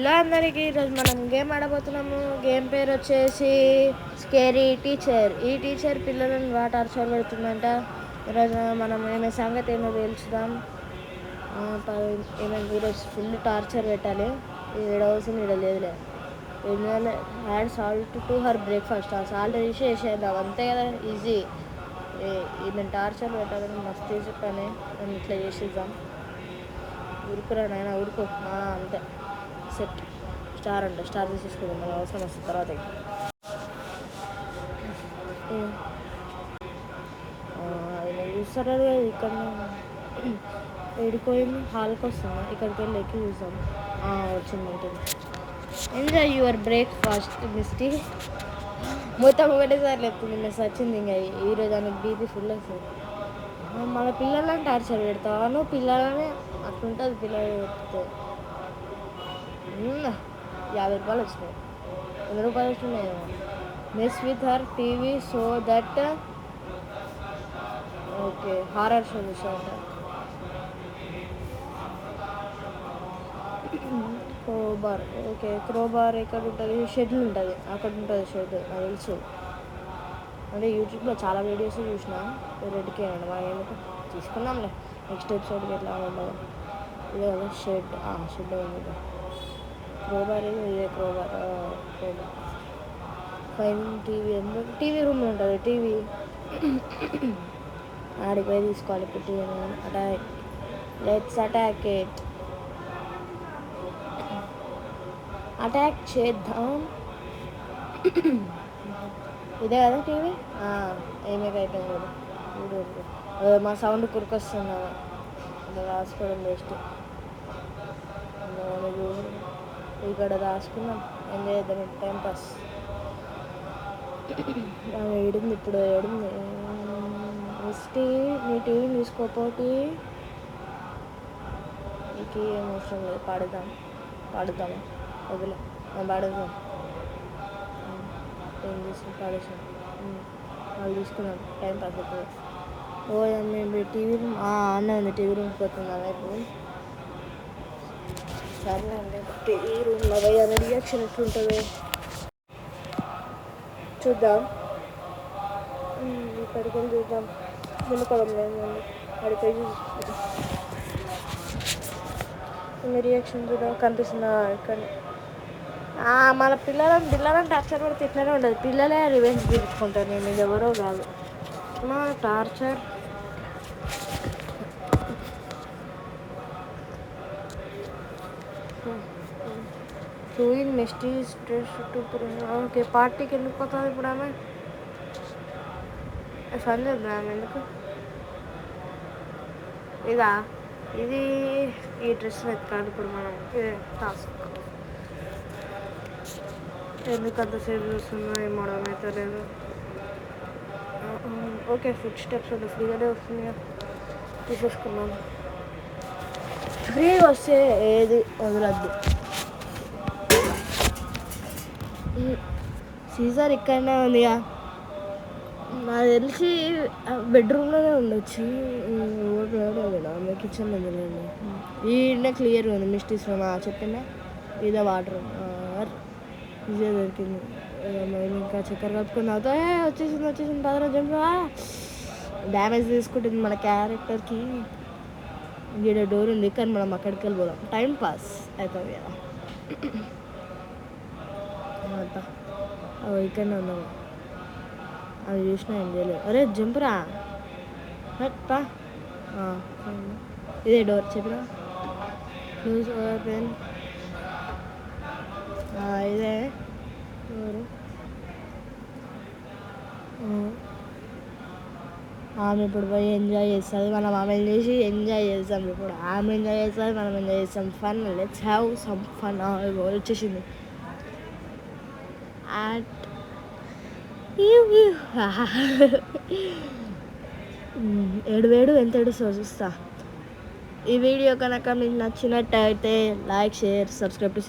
ఇలా అందరికీ ఈరోజు మనం గేమ్ ఆడబోతున్నాము. గేమ్ పేరు వచ్చేసి స్కేరీ టీచర్. ఈ టీచర్ పిల్లలను టార్చర్ పెడుతుందంట. ఈరోజు మనం ఏమే సంగతి ఏమో తెలుసుదాం. ఏమైనా ఈరోజు ఫుల్ టార్చర్ పెట్టాలి. ఏడవలసింది ఈడ లేదులే. Add salt to her breakfast. ఆ సాల్ట్ తీసి వేసేద్దాం అంతే కదా, ఈజీ. ఈమె టార్చర్ పెట్టాలని మస్తు ఈజీ పని. మనం ఇట్లా చేసేద్దాం. ఉరుకురా నాయన ఉరుకు. అంతే సెట్. స్టార్ అంట, స్టార్ తీసేసుకుందాం, మన అవసరం వస్తుంది తర్వాత. ఆయన చూస్తారా ఇక్కడ ఏడిపోయింది, హాల్కి వస్తుందా, ఇక్కడికి వెళ్ళి ఎక్కి చూసాం. వచ్చింది ఉంటుంది. Enjoy your breakfast Misty. మొత్తం ఒకటేసారి లేపుతుంది. మిస్ వచ్చింది. ఇంకా ఈరోజు ఆమెకు బీపీ ఫుల్ వస్తుంది. మన పిల్లలని టార్చర్ పెడతాను, పిల్లలని అట్లుంటుంది. పిల్లలు పెడితే 50 రూపాయలు వచ్చినాయి, 100 రూపాయలు వచ్చినాయి. Miss with her TV so that okay horror show చూసామంట. క్రోబార్, ఓకే క్రోబార్ ఎక్కడ ఉంటుంది? షెడ్లు ఉంటుంది, అక్కడ ఉంటుంది షెడ్. నాకు తెలుసు, అంటే యూట్యూబ్లో చాలా వీడియోస్ చూసిన. రెడ్కి అండి మనం ఎందుకు తీసుకున్నాంలే, నెక్స్ట్ ఎపిసోడ్కి ఎట్లా ఉండదు. ఇదే కదా షెడ్. షెడ్ ఉంది. క్రోబార్ ఇదే క్రోబార్. ఫైన్ టీవీ ఎందుకు? టీవీ రూమ్లో ఉంటుంది టీవీ. ఆడికి పోయి తీసుకోవాలి ఇప్పుడు TV. Attack, let's attack it. Attack చేద్దాం. ఇదే కదా టీవీ. ఏమేక అయిపోయింది కదా. మా సౌండ్ కురికొస్తున్నాను, అలా రాసుకోవడం బెస్ట్. ఇక్కడ రాసుకున్నాం, ఎంజాయ్ చేద్దాం, టైం పాస్. ఏడుంది ఇప్పుడు, ఏడుంది. మిస్టీ నీ టీవీని తీసుకోపోటీ. నీకు ఏం అవసరం లేదు, పాడుతాము వదిలే, పాడేద్దాం. ఏం తీసుకుని పాడేసాం, వాళ్ళు తీసుకున్నాం, టైం పాస్ అవుతుంది. మేము టీవీ రూమ్ అన్నీ ఉంది. టీవీ రూమ్కి పోతున్నాం ఇప్పుడు. సరే అండి, టీవీ రూమ్లో పోయి అనే రియాక్షన్ ఎట్లుంటుంది చూద్దాం. ఇక్కడికి వెళ్ళి చూద్దాం. మునుకోవడం లేదు, అడిపోయి చూద్దాం. రియాక్షన్ చూద్దాం. కనిపిస్తుందా ఇక్కడ? మన పిల్లలను టార్చర్ పడితే ఇట్లనే ఉండదు. పిల్లలే రివెంజ్ తీర్చుకుంటారు. నేను ఇది ఎవరో కాదు. మా torture doing Misty stress to. Okay పార్టీకి ఎందుకు పోతుంది ఇప్పుడు ఆమె? ఫన్ చేద్దాం ఆమె ఎందుకు. ఇదా ఇది ఈ డ్రెస్ వెతకాలి ఇప్పుడు మనం. టాస్క్ ఎందుకు అంతసేపు చూస్తున్నా ఏమో అయితే లేదు. ఓకే ఫుడ్ స్టెప్స్ ఉంది, ఫ్రీగానే వస్తుంది కదా, తీసేసుకున్నాం. ఫ్రీ వస్తే ఏది వదలద్దు. సీజర్ ఇక్కడనే ఉందిగా, నాకు తెలిసి బెడ్రూమ్లోనే ఉండొచ్చు. ఆమె కిచెన్లో ఉందండి. ఈయన క్లియర్గా ఉంది. మిస్టీస్ చెప్పిందా ఇదే వాటర్ ఈజీగా దొరికింది. ఇంకా చక్కెర కలుపుకుని అవుతా వచ్చేసింది పదరా జంప్. డ్యామేజ్ తీసుకుంటుంది మన క్యారెక్టర్కి. ఈడ డోర్ ఉంది కానీ మనం అక్కడికి వెళ్ళిపోదాం, టైం పాస్ అవుతుంది కదా. ఇక్కడనే ఉన్నాము, అది చూసినా ఏం చేయలేదు. అరే జంపురా పా. ఇదే డోర్ చెప్పినా క్లోజ్ ఓపెన్. ఇదే డోరు. ఆమె ఇప్పుడు పోయి ఎంజాయ్ చేస్తుంది, మనం ఆమెను చేసి ఎంజాయ్ చేస్తాం. ఇప్పుడు ఆమె ఎంజాయ్ చేస్తుంది, మనం ఎంజాయ్ చేస్తాం. Fun, let's have some fun. వచ్చేసింది. ఏడు ఎంత ఏడుస్తుందో చూస్తా. ఈ వీడియో కనుక మీకు నచ్చినట్టయితే లైక్, షేర్, సబ్స్క్రైబ్ టు